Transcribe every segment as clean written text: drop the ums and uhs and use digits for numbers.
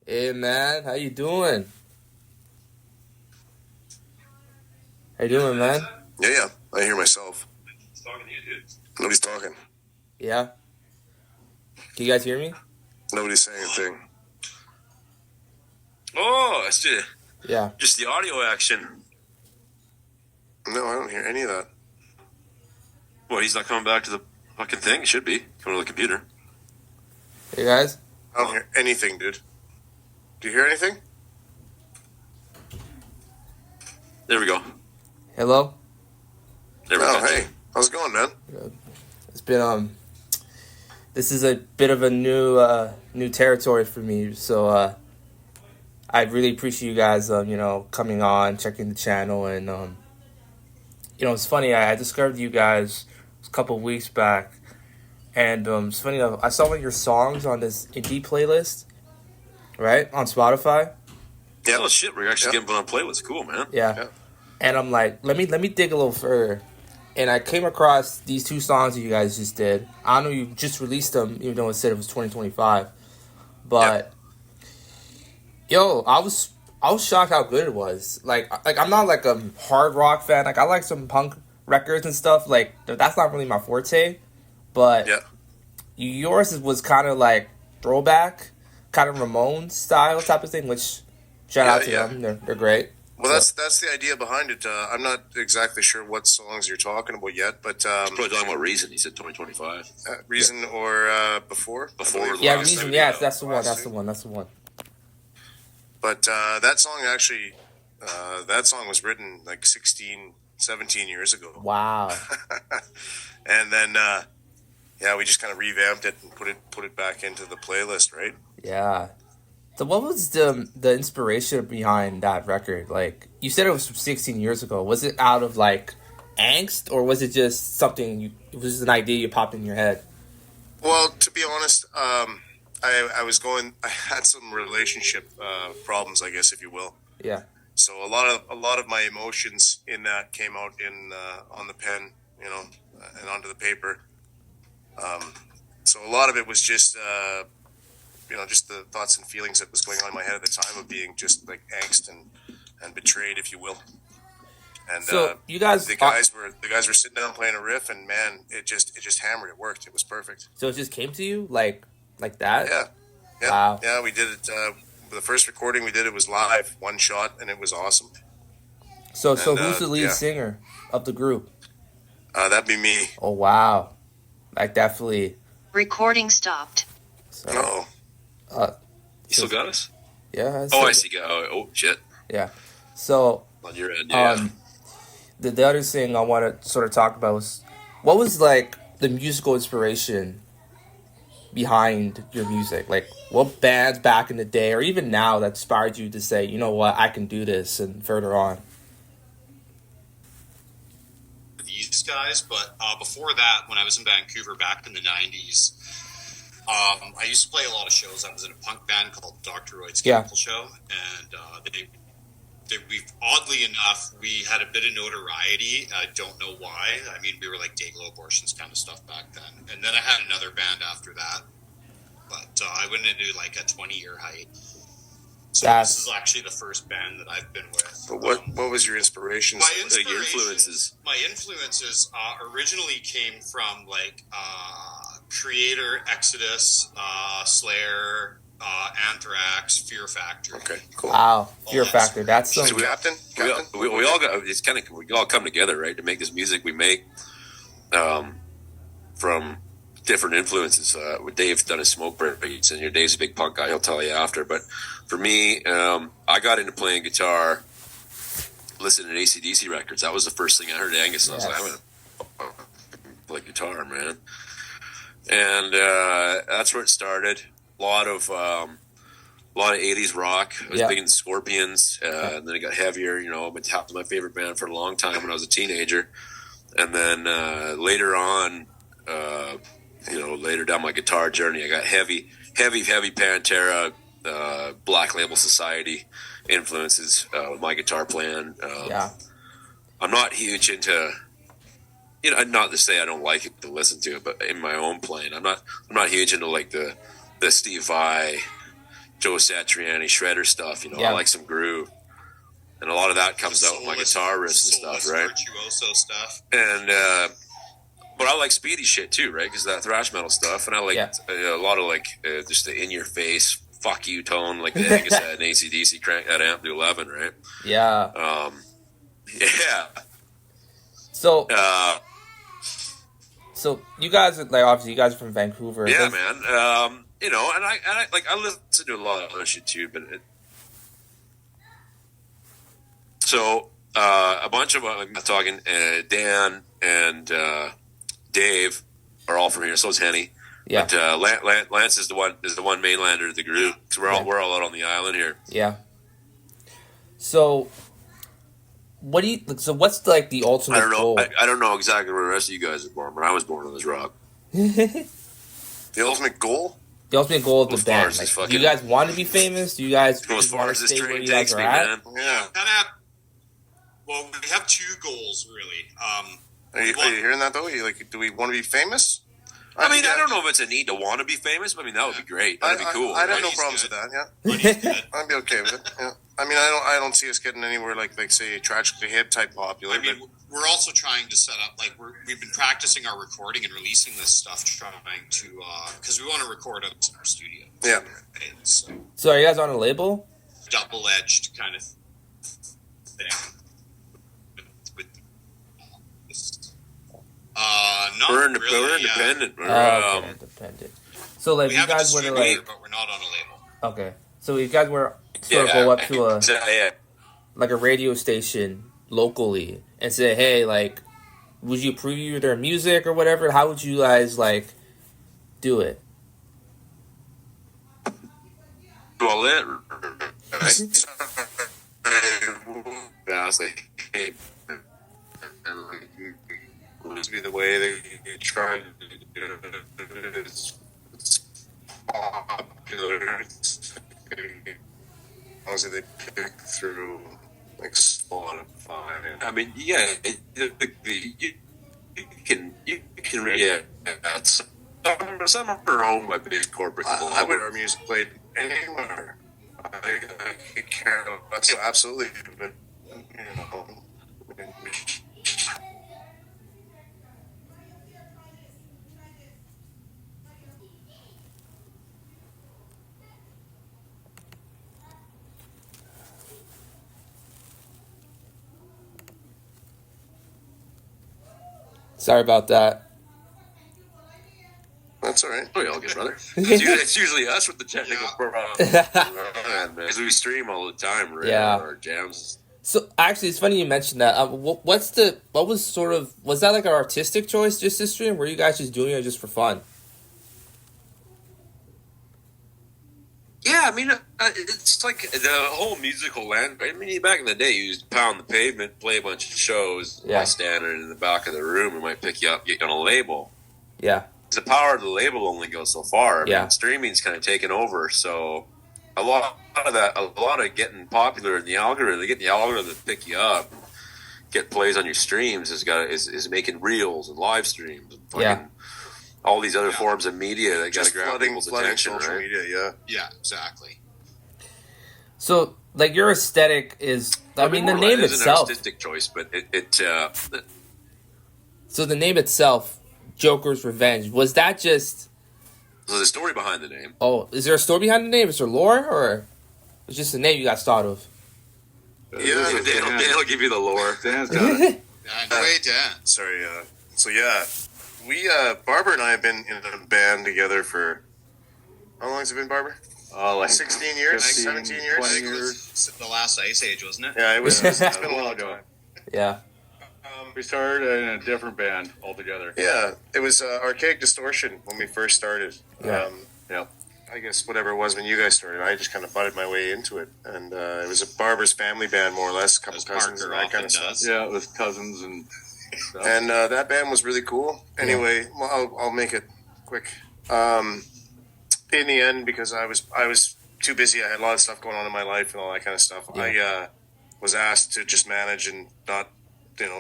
Hey man, how you doing? How you doing, man? Yeah. I hear myself. He's talking to you, dude. Nobody's talking. Yeah. Can you guys hear me? Nobody's saying a thing. Oh, it's Yeah. just the audio action. No, I don't hear any of that. What, he's not coming back to the fucking thing? He should be. Coming to the computer. Hey guys. I don't hear anything, dude. Do you hear anything? There we go. Hello. There we go. Oh, hey. How's it going, man? It's been this is a bit of a new territory for me, so I really appreciate you guys coming on, checking the channel, and it's funny, I discovered you guys a couple of weeks back, and it's funny, I saw one of your songs on this indie playlist, right, on Spotify. Yeah. Oh shit, we're actually getting put on playlists. Cool, man. Yeah. And I'm like, let me dig a little further. And I came across these two songs that you guys just did. I know you just released them, even though it said it was 2025. But yo, I was shocked how good it was. Like I'm not like a hard rock fan. Like I like some punk records and stuff. Like that's not really my forte. But yours was kind of like throwback, kind of Ramones style type of thing. Which shout out to them. They're great. Well, that's the idea behind it. I'm not exactly sure what songs you're talking about yet, but probably talking about Reason. He said 2025. Reason or Before. Yeah, Reason. Yeah, that's the one. That's the one. But that song actually, that song was written like 16, 17 years ago. Wow. And then, we just kind of revamped it and put it back into the playlist, right? Yeah. So what was the inspiration behind that record? Like, you said it was from 16 years ago. Was it out of, like, angst? Or was it just something, it was just an idea you popped in your head? Well, to be honest, I had some relationship problems, I guess, if you will. Yeah. So a lot of my emotions in that came out on the pen, and onto the paper. So a lot of it was just just the thoughts and feelings that was going on in my head at the time of being just like angst and betrayed, if you will. And so you guys, the guys were sitting down playing a riff, and man, it just hammered. It worked. It was perfect. So it just came to you like that? Yeah. Wow. Yeah, we did it. The first recording we did, it was live, one shot, and it was awesome. So who's the lead singer of the group? That'd be me. Oh wow, like definitely. Recording stopped. So, no. You still got us? Yeah. I see. Oh shit. Yeah. So on your end, yeah. The other thing I want to sort of talk about was what was like the musical inspiration behind your music? Like what bands back in the day or even now that inspired you to say, you know what, I can do this and further on? These guys, but before that, when I was in Vancouver back in the 90s, I used to play a lot of shows. I was in a punk band called Dr. Royd's Chemical Show, and we oddly enough, we had a bit of notoriety. I don't know why. I mean, we were like day-glow abortions kind of stuff back then. And then I had another band after that, but I went into like a 20-year height. So this is actually the first band that I've been with. But what was your inspiration? Your influences? My influences originally came from like Creator, Exodus, Slayer, Anthrax, Fear Factor. Okay, cool. Wow, Fear Factor. That's some. Captain. We all got. It's kind of we all come together, right, to make this music we make. From different influences. Dave's done his smoke breaks, and Dave's a big punk guy. He'll tell you after. But for me, I got into playing guitar, listening to AC/DC records. That was the first thing I heard Angus. And I was like, I'm gonna play guitar, man. And that's where it started. A lot of 80s rock. I was big into Scorpions, and then it got heavier. Metallica was my favorite band for a long time when I was a teenager. And then later on, later down my guitar journey, I got heavy Pantera, Black Label Society influences with my guitar playing. I'm not huge into, not to say I don't like it to listen to it, but in my own playing, I'm not huge into like the Steve Vai, Joe Satriani shredder stuff. You know, Yeah. I like some groove, and a lot of that comes out in my guitar riffs and stuff, right? Virtuoso stuff. And but I like speedy shit too, right? Because that thrash metal stuff, and I like a lot of like just the in your face fuck you tone, like the Angus had in AC/DC, crank that amp to 11, right? Yeah. Yeah. So you guys are like, obviously you guys are from Vancouver. Yeah, man. You know, and I listen to a lot of other shit too, but a bunch of I'm talking Dan and Dave are all from here. So is Henny. Yeah. But Lance is the one mainlander of the group. So we're all out on the island here. Yeah. So what's like the ultimate I don't know. goal? I don't know exactly where the rest of you guys are born, but I was born on this rock. The ultimate goal? The ultimate goal of the As far band. as this Like, do you guys want to be famous? Do you guys Well, as far want as to this stay where train you guys takes are me, at? man. Yeah. Well, we have two goals really. Are you hearing that though? Do we want to be famous? I mean, I don't know if it's a need to want to be famous, but I mean, that would be great. That'd be cool. I'd have no Money's problems good. with that. Yeah, Money's good. I'd be okay with it. Yeah. I mean, I don't see us getting anywhere like say Tragically Hip type popular. I mean, we're also trying to set up we've been practicing our recording and releasing this stuff, trying to because we want to record it in our studio. Yeah. It's So are you guys on a label? double-edged kind of thing. With not We're really, we're independent. We're, Okay, independent. So like We you have a guys were to distributor, like, but we're not on a label. okay, so you guys were sort of go up to a yeah. like a radio station locally and say, hey, like, would you preview their music or whatever? How would you guys like do it? Well, I was like, hey, and like, to be the way that you try to do it. It's popular. Obviously, they pick through like Spotify. I mean, yeah, you can, yeah. Some are owned by big corporate. I would our music played anywhere. I care about so absolutely, but you know. Sorry about that. That's all right. Oh, yeah, all good, brother. It's usually us with the technical problems. Because we stream all the time, right? Yeah. Our jams. So actually, it's funny you mentioned that. What was that like an artistic choice just to stream? Were you guys just doing it just for fun? Yeah, I mean, it's like the whole musical land. I mean, back in the day, you used to pound the pavement, play a bunch of shows. Yeah. Standing in the back of the room, we might pick you up, get you on a label. Yeah. The power of the label only goes so far. I Yeah. mean, streaming's kind of taken over, so a lot of getting popular in the algorithm, getting the algorithm to pick you up, get plays on your streams is making reels and live streams, and fucking all these other forms of media that got to grab people's attention, social right? media, Yeah, exactly. So like your aesthetic is, I mean the name It is itself. an artistic choice, but So the name itself, Joker's Revenge, was that just? there's a story behind the name. Oh, is there a story behind the name? Is there lore, or it's just a name you guys thought of? Yeah. They'll give you the lore. Dan's got it. Anyway, Dan. Sorry. So yeah, we Barbara and I have been in a band together for how long has it been, Barbara? Like 16 years, 15, 17 years. 20 I think it years. was the last Ice Age, wasn't it? Yeah, it's been a while long ago. time. Yeah. We started in a different band altogether. Yeah, it was Archaic Distortion when we first started. Yeah. Yeah. I guess whatever it was when you guys started, I just kind of butted my way into it, and it was a Barbara's family band, more or less, a couple As cousins and Parker that kind of often stuff. does. Yeah, with cousins and stuff. And that band was really cool. Anyway, well, I'll make it quick. In the end, because I was too busy, I had a lot of stuff going on in my life and all that kind of stuff. Yeah. I was asked to just manage and not,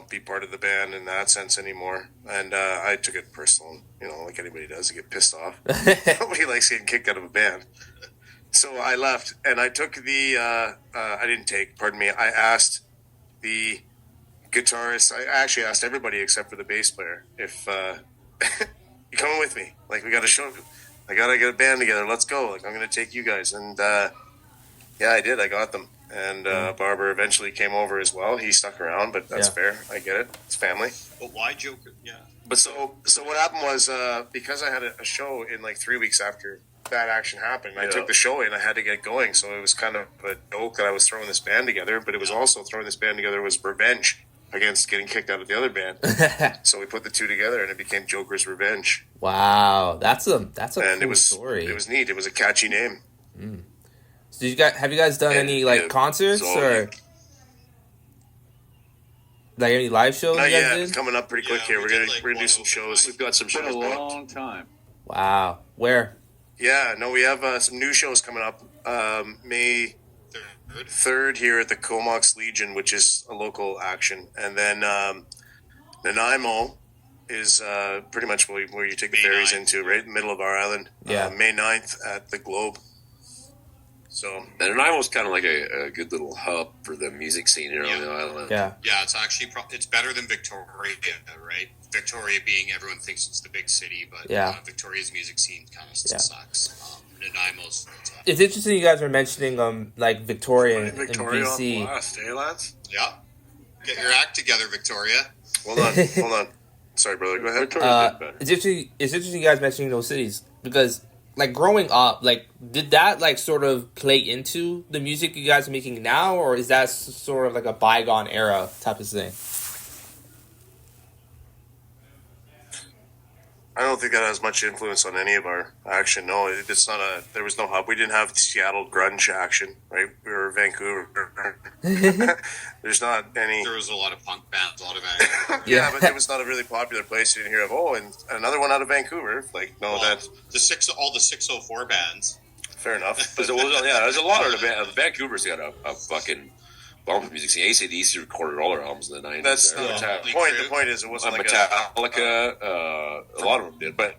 be part of the band in that sense anymore. And I took it personal, like anybody does. You get pissed off. Nobody likes getting kicked out of a band. So I left, and I took I didn't take, pardon me, I asked the guitarist, I actually asked everybody except for the bass player, if you coming with me? Like, we got to show, I got to get a band together, let's go. Like, I'm going to take you guys. And yeah, I did. I got them. And Barber eventually came over as well. He stuck around, but that's fair. I get it. It's family. But why Joker? Yeah. But so what happened was because I had a show in like 3 weeks after that action happened, I took the show and I had to get going. So it was kind of a joke that I was throwing this band together, but it was also throwing this band together was revenge against getting kicked out of the other band. So we put the two together and it became Joker's Revenge. Wow, that's a And cool story. It was neat. It was a catchy name. So have you guys done any like concerts or like any live shows? Not you guys yet. did? It's coming up pretty quick here. we We're did, gonna do some shows. We've got some It's been shows a booked. long time. Wow, where? Yeah, no, we have some new shows coming up. May 3rd here at the Comox Legion, which is a local action. And then Nanaimo is pretty much where you take the May ferries 9th. into, right in the middle of our island. Yeah. May 9th at the Globe. So, And Nanaimo's kind of like a good little hub for the music scene here on the island. Yeah, Yeah, it's actually it's better than Victoria, right? Victoria being everyone thinks it's the big city, but Victoria's music scene kind of still sucks. Nanaimo's fantastic. it's interesting you guys were mentioning like Victoria and Victoria on BC. blast, eh, lads? Yeah. Get your act together, Victoria. Hold on. Sorry, brother. Go ahead. Victoria's getting better. It's interesting you guys mentioning those cities because like growing up, like did that like sort of play into the music you guys are making now, or is that sort of like a bygone era type of thing? I don't think that has much influence on any of our action. No, it's not there was no hub. We didn't have Seattle grunge action, right? We were Vancouver. There's not any. There was a lot of punk bands, a lot of Yeah, but it was not a really popular place. You didn't hear of, and another one out of Vancouver. Like, no, that's all the 604 bands. fair enough. There's a lot of Vancouver's got a fucking bump of music scene. AC/DC recorded all their albums in the 90s. That's there. the point. The point is, it wasn't like Metallica, a lot of them did. But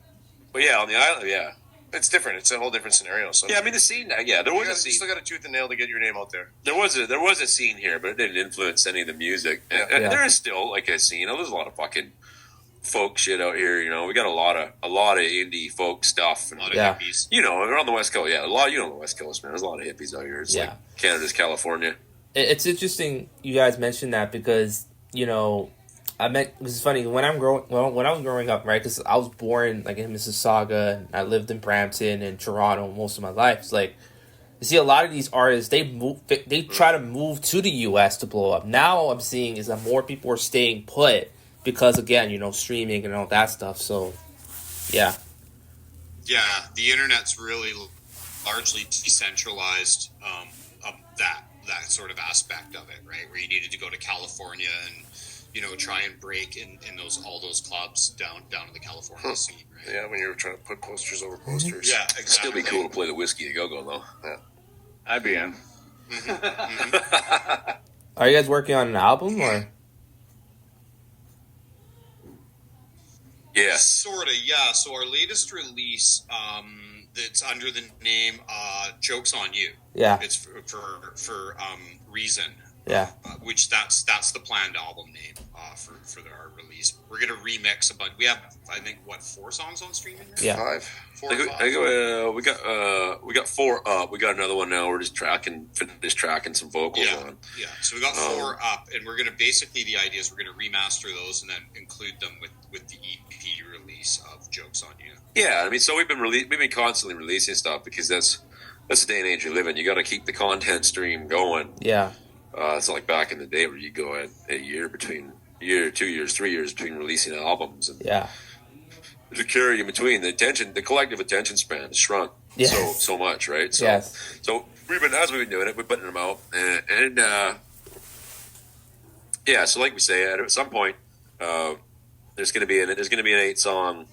yeah, on the island, it's different. It's a whole different scenario. So yeah, I mean the scene. Yeah, there was a you scene. still got a tooth and nail to get your name out there. There was a scene here, but it didn't influence any of the music. And there is still like a scene. There's a lot of fucking folk shit out here. You know, we got a lot of indie folk stuff. And, A lot of hippies. you know, we're on the West Coast. Yeah, a lot. You know, the West Coast, man. There's a lot of hippies out here. It's like Canada's California. It's interesting you guys mentioned that because it's funny when I was growing up, right? Because I was born like in Mississauga, and I lived in Brampton and Toronto most of my life. It's like you see a lot of these artists they try to move to the U.S. to blow up. Now I'm seeing is that more people are staying put because again streaming and all that stuff. So yeah, the internet's really largely decentralized that sort of aspect of it, right? Where you needed to go to California and try and break in all those clubs down in the California scene, right? Yeah, when you were trying to put posters over posters. Yeah, exactly. Still be cool to play the Whiskey a Go-Go though. Yeah. I'd be in. are you guys working on an album or? Yeah. Sort of, yeah. So our latest release, that's under the name "Jokes on You." Yeah. It's for Reason. Yeah. Which that's the planned album name for our release. We're gonna remix a bunch. We have I think 4 songs on streaming. Right? Yeah. 5. 4 or 5. We got 4 up. We got another one now. We're just tracking some vocals on. Yeah. So we got 4 up, and we're gonna basically the idea is we're gonna remaster those and then include them with the EP release of Jokes on You. Yeah, I mean, so we've been constantly releasing stuff because that's the day and age you live in. You got to keep the content stream going. Yeah. It's not like back in the day where you go a year, 2 years, 3 years between releasing albums, and to carry in between the collective attention span has shrunk so much, right? So, so we've been doing it, we're putting them out, and so like we say, at some point, there's going to be an 8-song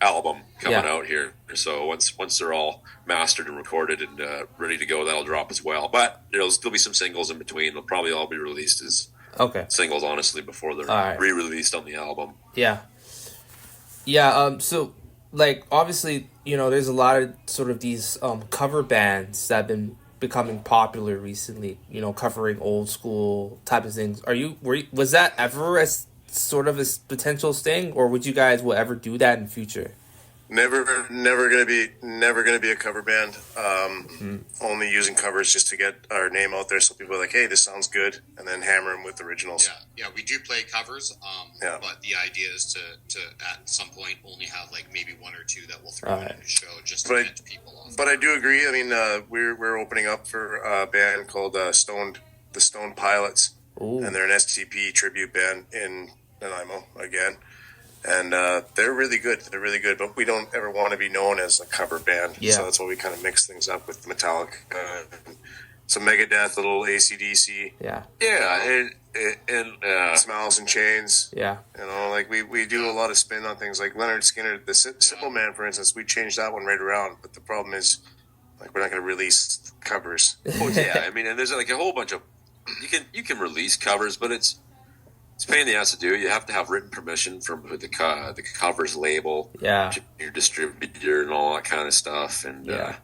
album coming out here. So once they're all mastered and recorded and ready to go, that'll drop as well. But there'll still be some singles in between. They'll probably all be released as singles, honestly, before they're re-released on the album. Yeah. Yeah. So like obviously, there's a lot of sort of these cover bands that have been becoming popular recently, covering old school type of things. Was that ever as sort of a potential thing, or would you guys will ever do that in the future? Never gonna be a cover band. Only using covers just to get our name out there, so people are like, "Hey, this sounds good," and then hammer them with originals. Yeah, we do play covers. Yeah. But the idea is to at some point only have like maybe one or two that we'll throw in a show just to get people off. But I do agree. I mean, we're opening up for a band called the Stone Pilots, Ooh. and they're an STP tribute band in Nanaimo again. And they're really good. They're really good, but we don't ever want to be known as a cover band. Yeah. So that's why we kind of mix things up with Metallica, some Megadeth, a little AC/DC. Yeah. Yeah, and Some Alice in Chains. Yeah. Like we do a lot of spin on things like Leonard Skinner, the Simple Man, for instance. We changed that one right around, but the problem is, like, we're not going to release covers. oh, yeah, I mean, and there's like a whole bunch of you can release covers, but it's a pain in the ass to do. You have to have written permission from the covers label, Yeah. your distributor, and all that kind of stuff. And Yeah.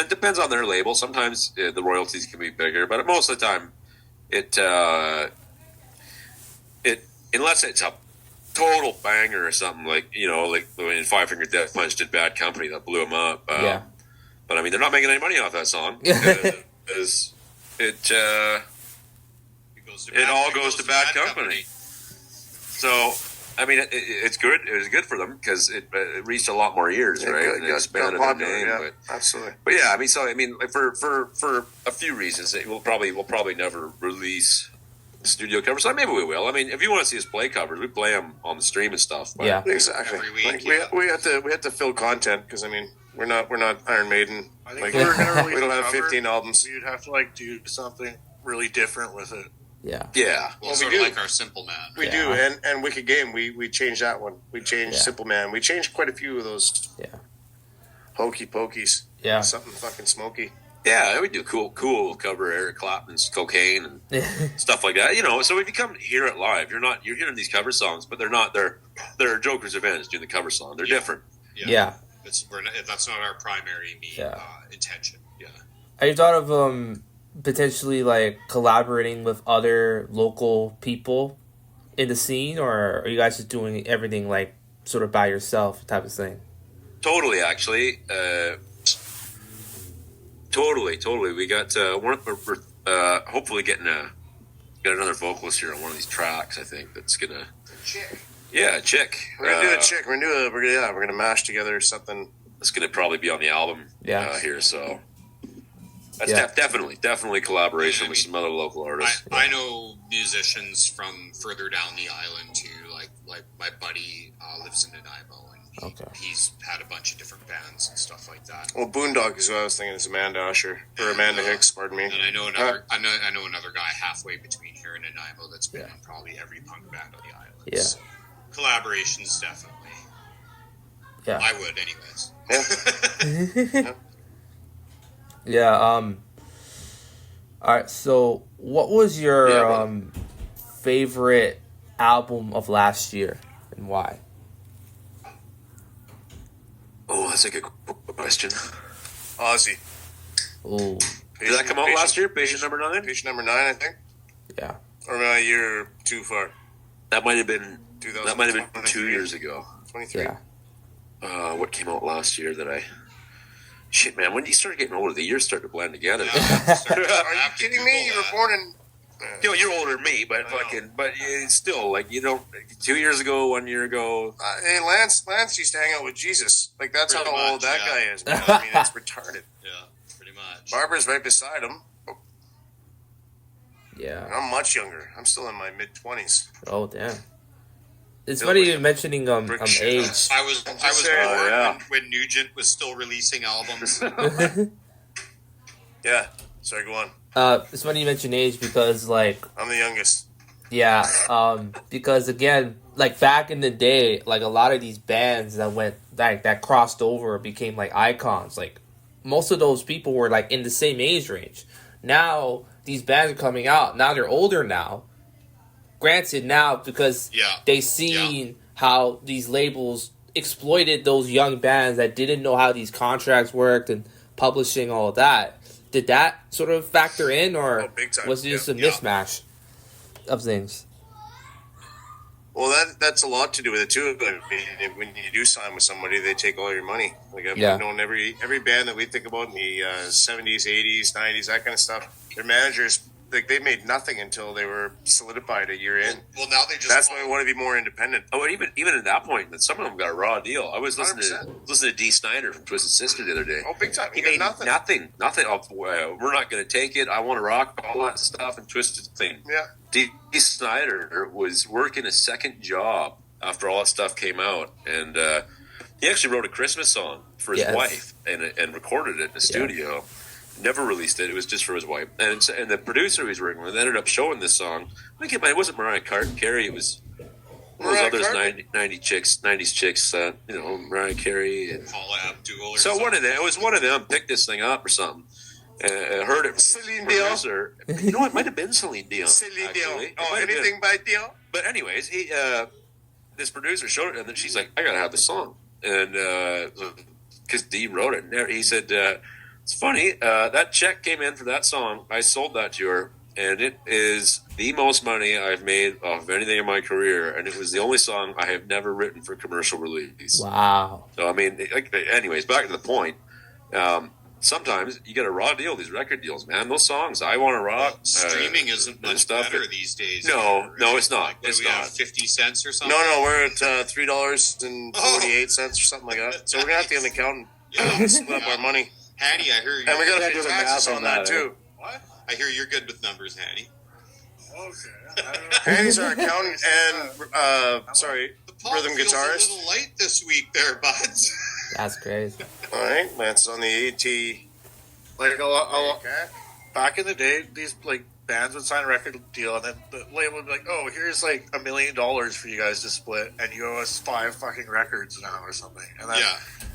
depends on their label. Sometimes the royalties can be bigger, but most of the time, it unless it's a total banger or something like when Five Finger Death Punch did Bad Company that blew them up. Yeah. But I mean, they're not making any money off that song because it all goes to Bad Company. So, I mean, it's good. It was good for them because it reached a lot more ears, right? It and it expanded their name. yeah, absolutely. But yeah, I mean, like for a few reasons, we'll probably never release studio covers. So maybe we will. I mean, if you want to see us play covers, we play them on the stream and stuff. But Yeah. Exactly. Every week, Like, we have to fill content because I mean we're not Iron Maiden. I think Like, if we were going to release we don't a have cover, 15 albums. We'd have to do something really different with it. Yeah. yeah, Well, we sort do. of like our Simple Man. We do, and Wicked Game. We changed that one. We changed Yeah. Simple Man. We changed quite a few of those Yeah. hokey pokies. Yeah. Something fucking smoky. yeah, we do cool cover Eric Clapton's Cocaine and stuff like that. So if you come hear it live, you're hearing these cover songs, but they're Joker's Revenge doing the cover song. They're different. Yeah. That's not our primary intention. Yeah. Have you thought of potentially like collaborating with other local people in the scene, or are you guys just doing everything like sort of by yourself type of thing? Totally, actually. Totally. We got we're hopefully got another vocalist here on one of these tracks. I think that's gonna. Chick. Yeah, Chick. We're gonna do a chick. We're gonna mash together something. It's gonna probably be on the album. Yeah. Here, so that's Yeah. definitely collaboration with some other local artists. I know musicians from further down the island too. Like my buddy lives in Nanaimo, and he's had a bunch of different bands and stuff like that. Well, Boondock is what I was thinking. Is Amanda Hicks? Pardon me. And I know another guy halfway between here and Nanaimo that's been on probably every punk band on the island. Yeah. So, collaborations definitely. Yeah. I would, anyways. Yeah. Yeah. All right. So, what was your favorite album of last year, and why? Oh, that's a good question. Ozzy. Ooh. Did that come out last year? Patient number 9? Patient number 9, I think. Yeah. Or am I a year too far? That might have been 2023. 2 years ago. 23. Yeah. What came out last year that I? Shit, man, when you start getting older, the years start to blend together. Are you kidding me? You were born in. You're older than me, but it's still like you don't. 2 years ago, 1 year ago. Hey, Lance used to hang out with Jesus. Like that's Pretty how old much, that yeah. guy is. Man. I mean, it's retarded. Yeah, pretty much. Barbara's right beside him. Yeah. I'm much younger. I'm still in my mid 20s. Oh damn. It's Still funny like you're mentioning brick shit. age. I was saying, born yeah. when Nugent was still releasing albums. Yeah. Sorry, go on. It's funny you mention age because like I'm the youngest. yeah, because again, like back in the day, like a lot of these bands that crossed over became like icons. Like most of those people were like in the same age range. Now these bands are coming out. Now they're older now. Granted, now because they seen how these labels exploited those young bands that didn't know how these contracts worked and publishing all of that. Did that sort of factor in, or big time. was it just a Yeah. mismatch of things? Well, that's a lot to do with it too. I mean, when you do sign with somebody, they take all your money. Like I've known every band that we think about in the 70s, 80s, 90s, that kind of stuff. Their managers, like they made nothing until they were solidified a year in. Well, now they just. That's why we want to be more independent. Oh, and even at that point, some of them got a raw deal. I was listening 100%. to Dee Snider from Twisted Sister the other day. Oh, big time. He got made nothing. nothing. We're not going to take it. I want to rock all that stuff and Twisted thing. Yeah. Dee Snider was working a second job after all that stuff came out, and he actually wrote a Christmas song for his wife and recorded it in the studio. Never released it. It was just for his wife. And the producer he was working with ended up showing this song. I think it wasn't Mariah Carey. It was one of those others, 90s chicks, Mariah Carey. And Paula Abdul or so something. it was one of them picked this thing up or something. I heard it from Celine producer. You know, it might have been Celine Dion. Celine Dion. actually. It Oh, might have been. anything by Dion? But anyways, this producer showed it, and then she's like, "I gotta have the song," and because Dee wrote it, and he said, "It's funny that check came in for that song. I sold that to her, and it is the most money I've made off of anything in my career, and it was the only song I have never written for commercial release." Wow. So I mean, anyways, back to the point. Sometimes you get a raw deal. These record deals, man. Those songs, I Want to Rock. Streaming isn't much stuff. better these days. No, it's not. Like, It's we have not. 50 cents or something. No, we're at $3.48 or something like that. So we're gonna have to get an accountant split up our money, Hattie, I hear you. and we gotta gotta pay do the taxes math on on that that, too. What? I hear you're good with numbers, Hattie. Hanny's our accountant, and The pod rhythm feels guitarist. a little light this week, there, buds. That's crazy. All right, Lance on the AT. Like back in the day, these like bands would sign a record deal, and then the label would be like, "Oh, here's like $1 million for you guys to split, and you owe us 5 fucking records now or something." And then,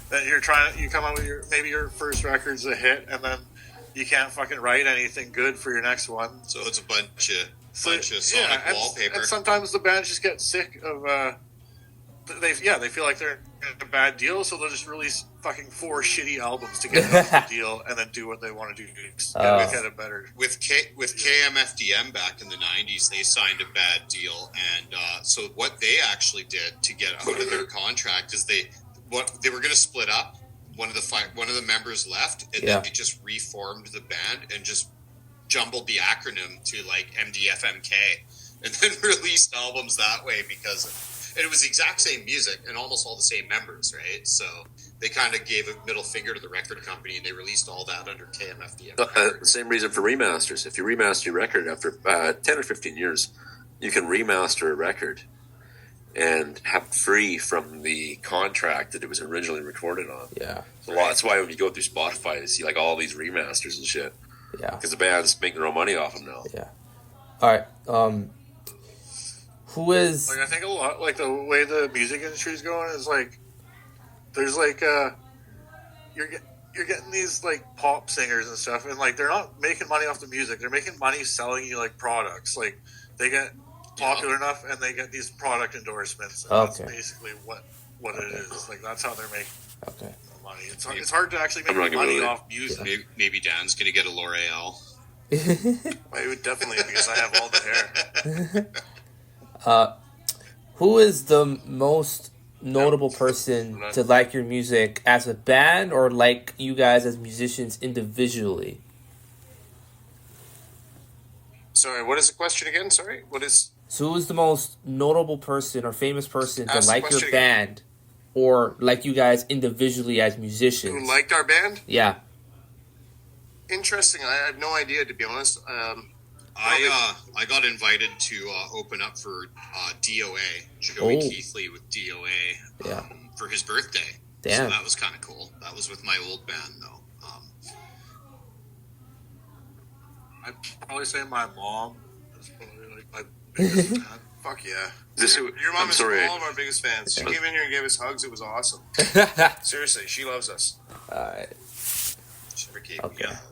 then you come out with your first record's a hit, and then you can't fucking write anything good for your next one. So it's a bunch of Sonic wallpaper. And sometimes the bands just get sick of. They feel like they're in a bad deal, so they'll just release fucking 4 shitty albums to get off the deal, and then do what they want to do to get it better. With KMFDM back in the 90s, they signed a bad deal, and so what they actually did to get out of their contract is they were going to split up. One of the members left, and then they just reformed the band and just jumbled the acronym to like MDFMK, and then released albums that way because it was the exact same music and almost all the same members, right? So they kind of gave a middle finger to the record company, and they released all that under KMFDM. Same reason for remasters. If you remaster your record after 10 or 15 years, you can remaster a record and have it free from the contract that it was originally recorded on. Yeah. So that's why when you go through Spotify, you see like all these remasters and shit. Yeah. Because the bands make their own money off them now. Yeah. All right. Who is? Like I think a lot, like the way the music industry is going is like, there's like you're getting these like pop singers and stuff, and like they're not making money off the music. They're making money selling you like products. Like they get popular enough, and they get these product endorsements. And that's basically what it is. Like that's how they're making money. It's hard to actually make money off music. Yeah. Maybe Dan's going to get a L'Oreal. I would definitely, because I have all the hair. Who is the most notable person to like your music as a band, or like you guys as musicians individually? Sorry, what is the question again? Sorry, what is? So who is the most notable person or famous person to Ask the like your question band, or like you guys individually as musicians? Who liked our band? Yeah. Interesting. I have no idea, to be honest. I got invited to open up for DOA, Joey Keithley with DOA, for his birthday. Damn. So that was kind of cool. That was with my old band, though. I'd probably say my mom is probably like my biggest fan. Fuck yeah. Your mom is all of our biggest fans. She came in here and gave us hugs. It was awesome. Seriously, she loves us. Alright. She gave Okay. me a hug.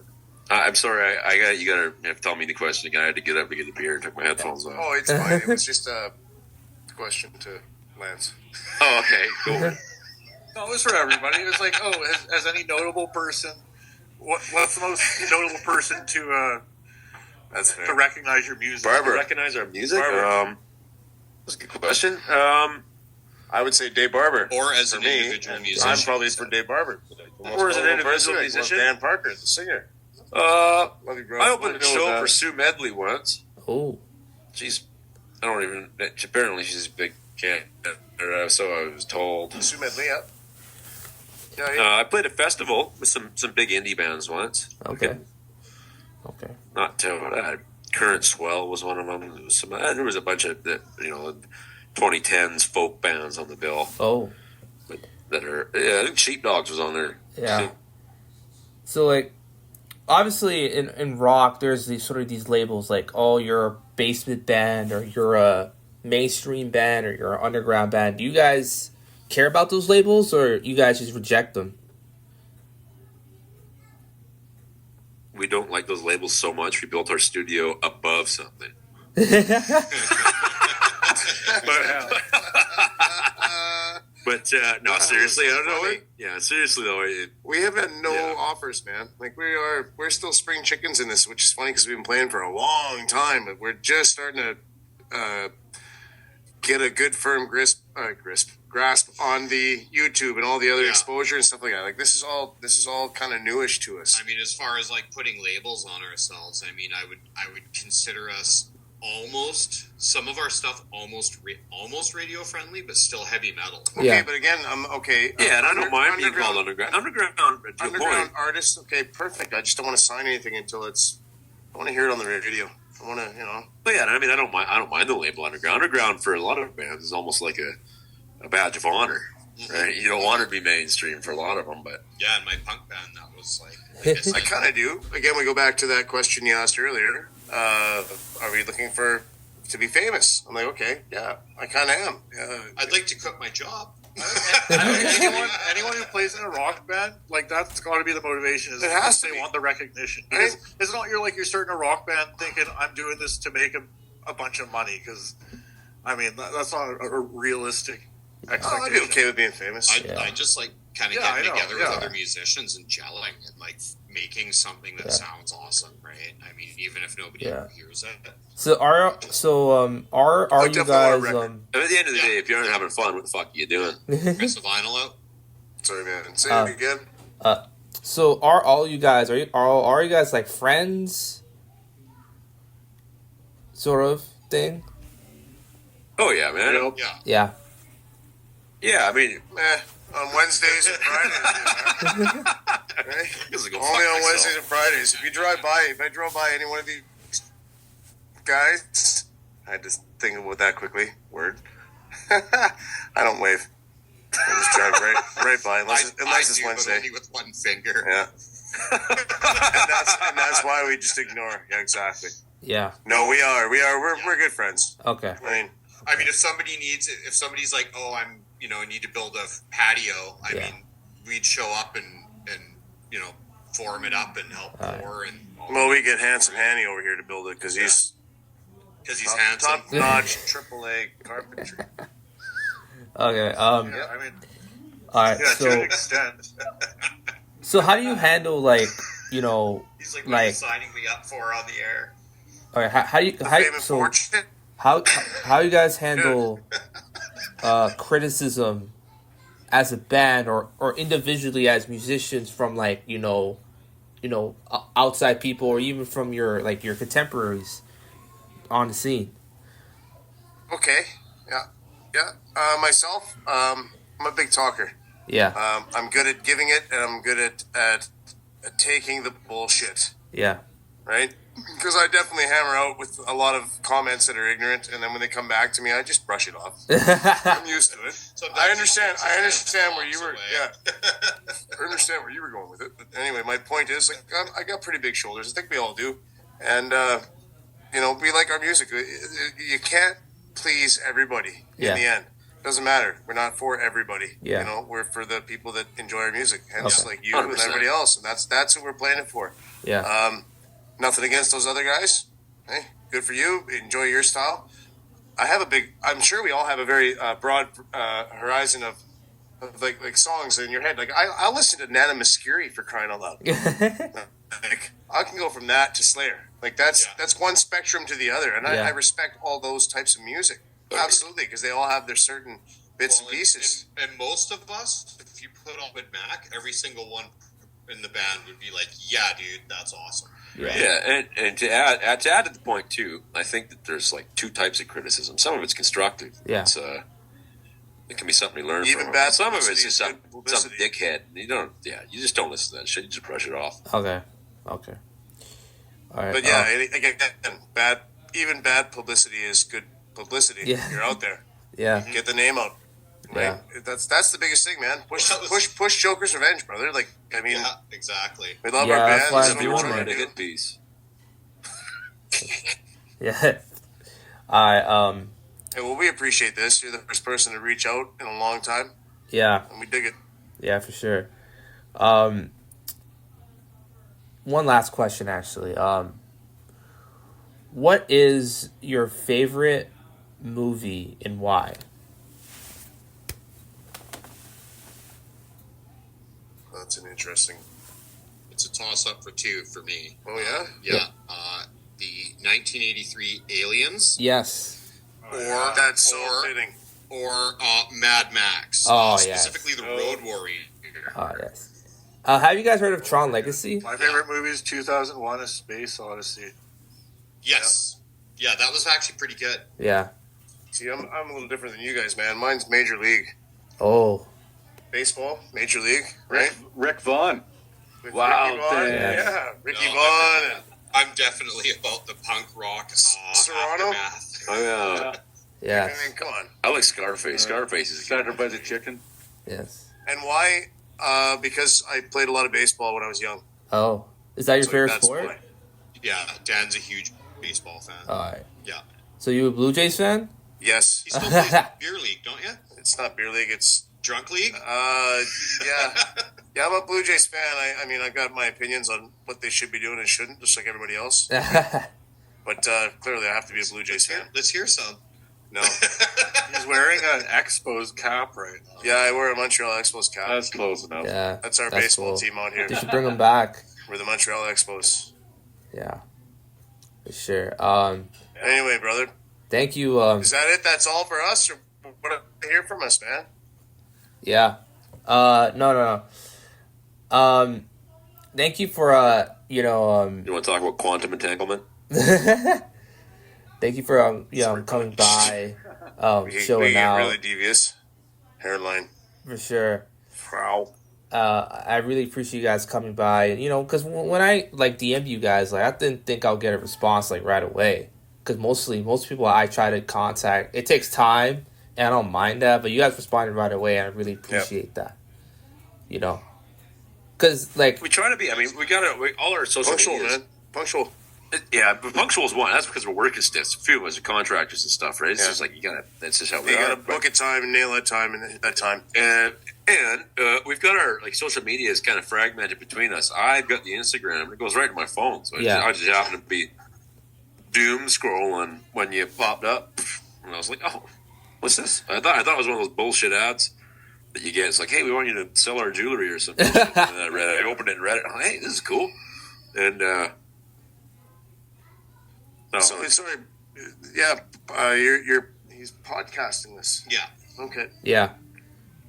I'm sorry. You gotta have to tell me the question again. I had to get up to get a beer and took my headphones off. Oh, it's fine. It was just a question to Lance. Oh, okay, cool. No, it was for everybody. It was like, oh, has any notable person? What's the most notable person to That's fair. to recognize your music? Barber. To recognize our music? Barber. That's a good question. I would say Dave Barber. Or as For an me, individual and musician. I'm probably for Dave Barber. Or as an individual musician? Dan Parker, the singer. I Love you, bro. opened a show for Sue Medley once. Oh, She's, I don't even, apparently she's a big cat, so I was told. Sue Medley, yeah. I played a festival with some big indie bands once. okay. Not to, Current Swell was one of them. There was a bunch of, 2010s folk bands on the bill. Oh, That are, I think Sheepdogs was on there. yeah. So like, obviously in rock, there's these labels like, oh, you're a basement band, or you're a mainstream band, or you're an underground band. Do you guys care about those labels, or you guys just reject them? We don't like those labels so much. We built our studio above something. But no, seriously, I don't know. funny. Yeah, seriously though, We have had no offers, man. Like we're still spring chickens in this, which is funny because we've been playing for a long time, but we're just starting to get a good firm grasp on the YouTube and all the other exposure and stuff like that. Like this is all kind of newish to us. I mean, as far as like putting labels on ourselves, I mean, I would consider us almost, some of our stuff almost radio friendly, but still heavy metal. Okay, Yeah. but again, I'm okay. and I don't mind being called underground. Underground to a point. Artists, okay, perfect. I just don't want to sign anything until I want to hear it on the radio. I want to, But yeah, I mean, I don't mind the label underground. Underground for a lot of bands is almost like a badge of honor, right? You don't want to be mainstream for a lot of them, but Yeah, in my punk band, that was like, I kind of do. Again, we go back to that question you asked earlier. Are we looking to be famous? I'm like, okay, yeah, I kind of am. Yeah. I'd like to quit my job. anyone who plays in a rock band, like that's got to be the motivation. Is It has to they be. want the recognition. Right? Because it's not you're starting a rock band thinking I'm doing this to make a bunch of money. Because I mean that's not a realistic I'd expectation. be okay with being famous. I just like kind of Yeah, getting I know, together yeah. with other musicians and gelling and like making something that sounds awesome, right? I mean, even if nobody ever hears it. So are you definitely guys want a and at the end of the day, if you aren't having fun, what the fuck are you doing? Press the vinyl out. Sorry, man. Say it again. so are all you guys are you guys like friends, sort of thing? Oh yeah, man. Yeah. Yeah. Yeah, I mean, On Wednesdays and Fridays. Right? it's like, Only on Wednesdays and Fridays. If I drove by any one of these guys, I had to think about that quickly. Word. I don't wave. I just drive right by, unless it's do, but Wednesday. only with one finger. Yeah. and that's why we just ignore. Yeah, exactly. Yeah. No, we're good friends. Okay. I mean, if somebody's like, oh, I need to build a patio. I mean, we'd show up and form it up and help pour and. Well, we get Handsome Hanny over here to build it because he's handsome. top-notch AAA carpentry. Okay. Yeah, I mean, All right. yeah, to an extent. So how do you handle like He's like, what are you signing me up for on the air? all right, how Fame and fortune. how you guys handle criticism as a band or individually as musicians from like outside people or even from your contemporaries on the scene? Okay. Yeah. Myself, I'm a big talker. Yeah. I'm good at giving it, and I'm good at taking the bullshit. Yeah. Right? Because I definitely hammer out with a lot of comments that are ignorant, and then when they come back to me, I just brush it off. I'm used to it. I understand where you were. Yeah, I understand where you were going with it. But anyway, my point is, like, I got pretty big shoulders. I think we all do, and we like our music. You can't please everybody in the end. Doesn't matter. We're not for everybody. Yeah. We're for the people that enjoy our music, hence like you 100%. and everybody else, and that's who we're playing it for. Yeah. Nothing against those other guys. Hey, good for you. Enjoy your style. I'm sure we all have a very broad horizon of of like songs in your head. Like I listen to Nana Muscuri for crying out loud. Like I can go from that to Slayer. Like that's one spectrum to the other, and I respect all those types of music absolutely because they all have their certain bits and pieces. And most of us, if you put on Fleetwood Mac, every single one in the band would be like, "Yeah, dude, that's awesome." Yeah, and to add to the point too, I think that there's like two types of criticism. Some of it's constructive. Yeah. It can be something you learn Even from. bad Some of it's just some publicity. dickhead. You just don't listen to that shit. You just brush it off. Okay. All right. But yeah, again, even bad publicity is good publicity. Yeah. You're out there. Yeah. Get the name out. Right? Yeah. That's the biggest thing, man. Push Joker's Revenge, brother. Like, I mean, Yeah, exactly. we love Yeah, our that's band. why That's I'm what doing we're One trying of to the do. hit piece. Yeah. All right. Hey, well, we appreciate this. You're the first person to reach out in a long time, Yeah. and we dig it. Yeah, for sure. One last question, actually. What is your favorite movie and why? That's an interesting. It's a toss-up for two for me. Oh yeah. Yeah. The 1983 Aliens, Yes. or That's so or, fitting. or Oh, Mad Max. yes. Specifically the Road Warrior. Oh, yes. Have you guys heard of Tron Legacy? My favorite movie is 2001: A Space Odyssey. Yes. Yeah, that was actually pretty good. Yeah. See, I'm a little different than you guys, man. Mine's Major League Oh. Baseball, Major League, right? Rick Vaughn. With Wow, Ricky Vaughn, thanks. yeah, Ricky No, Vaughn. And I'm definitely about the punk rock Serrano? aftermath. Yeah. I mean, come on. I like Scarface. Scarface is Started by the Chicken. Yes. And why? Because I played a lot of baseball when I was young. Oh. Is that your So favorite that's sport? why. Yeah, Dan's a huge baseball fan. All right. Yeah. So you a Blue Jays fan? Yes, You still play beer league, don't you? it's not beer league. It's Drunk league? yeah. I'm a Blue Jays fan. I mean, I got my opinions on what they should be doing and shouldn't, just like everybody else. But clearly, I have to be a Blue Jays fan. Let's hear some. No. He's wearing an Expos cap right now. Yeah, I wear a Montreal Expos cap. That's close enough. Yeah. That's our that's baseball cool. team out here. They should bring them back. We're the Montreal Expos. Yeah. For sure. Anyway, brother, Thank you. is that it? That's all for us? Or what do you hear from us, man? Yeah. No. Thank you for You want to talk about quantum entanglement? thank you for coming by, We showing get out really devious. Hairline. for sure. Wow. I really appreciate you guys coming by. Because when I DM you guys, I didn't think I'll get a response right away. Because most people I try to contact, it takes time, and I don't mind that. But you guys responded right away, and I really appreciate that. Because We try to be. I mean, all our social Punctual, medias. man. Punctual. Yeah, but punctual is one. That's because we're working stiffs. A few of us are contractors and stuff, right? It's Yeah. just like that's just how we You are. gotta book a time and nail that time and hit that time. And we've got our social media is kind of fragmented between us. I've got the Instagram. It goes right to my phone. So I just happen to be doom scrolling when you popped up. And I was like, oh, what's this? I thought it was one of those bullshit ads that you get. It's like, hey, we want you to sell our jewelry or something. And then I opened it and read it. Oh, hey, this is cool. And no. Sorry. Yeah, he's podcasting this. Yeah. Okay. yeah.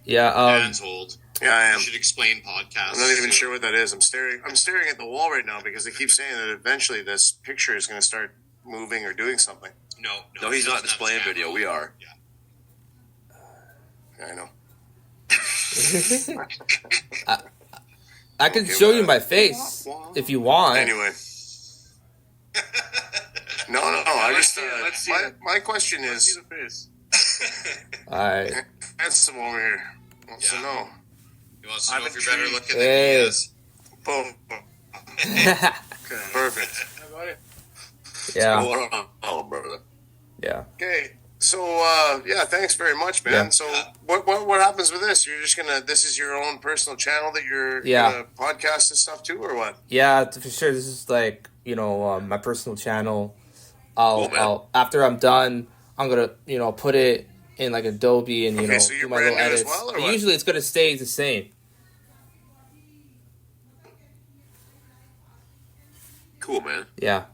Dan's old. Yeah, I You am. should explain podcasts. I'm not even sure what that is. I'm staring at the wall right now because they keep saying that eventually this picture is going to start moving or doing something. No, he's not displaying video. We are. Yeah. Yeah, I know. I can Okay, show well, you my face if you want. Anyway. No. I Let's just see it, let's see it. my question See is, the face. All right. handsome over here wants to Yeah. know. He wants to I'm know if you're better intrigued. looking than Hey. he is. Boom. Okay. Perfect. I got it. yeah. Oh, brother. Yeah. Okay. So thanks very much, man. Yeah. So what happens with this? You're just this is your own personal channel that you're Yeah. gonna podcast this stuff to, or what? Yeah, for sure. This is my personal channel. Cool, man. I'll after I'm done, I'm gonna put it in like Adobe and Okay, so you're do my brand little new as edits. well, or And what? usually it's gonna stay the same. Cool, man. Yeah,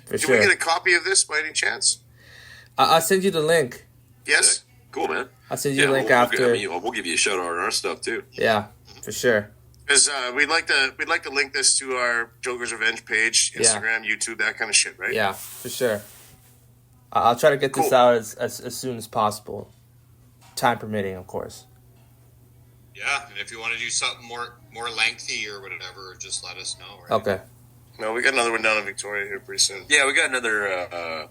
for Can sure. we get a copy of this by any chance? I'll send you the link. Yes. Cool, man. I'll send you the link we'll, after. we'll give you a shout out on our stuff too. Yeah, for sure. Because we'd like to link this to our Joker's Revenge page, Instagram, YouTube, that kind of shit, right? Yeah, for sure. I'll try to get this Cool. out as soon as possible, time permitting, of course. Yeah, and if you want to do something more lengthy or whatever, just let us know. Right? Okay. No, we got another one down in Victoria here pretty soon. Yeah, we got another.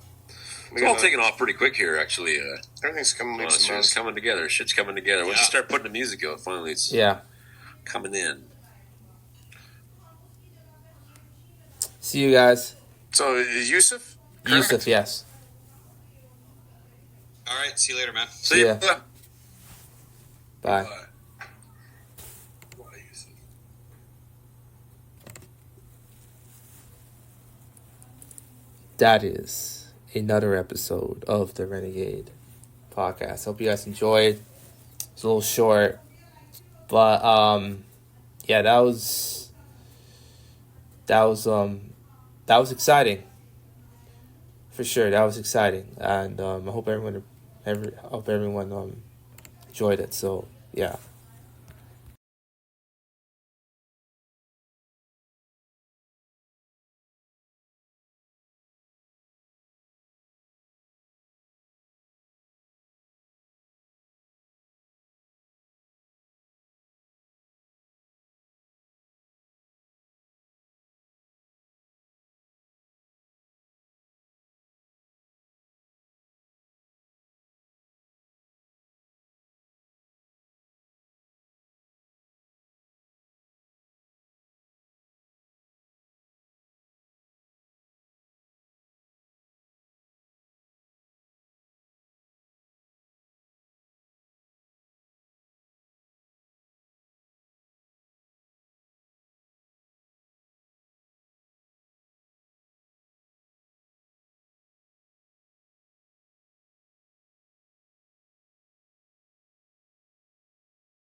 It's all taking off pretty quick here, actually. Everything's coming. It's coming together. Shit's coming together. Once you start putting the music out, finally, it's coming in. See you guys. So, Yusuf? Yusuf, yes. All right, see you later, man. See ya. Bye. That is another episode of the Renegade podcast. Hope you guys enjoyed. It's a little short, but yeah, that was exciting for sure. That was exciting, and I hope everyone enjoyed it. So yeah.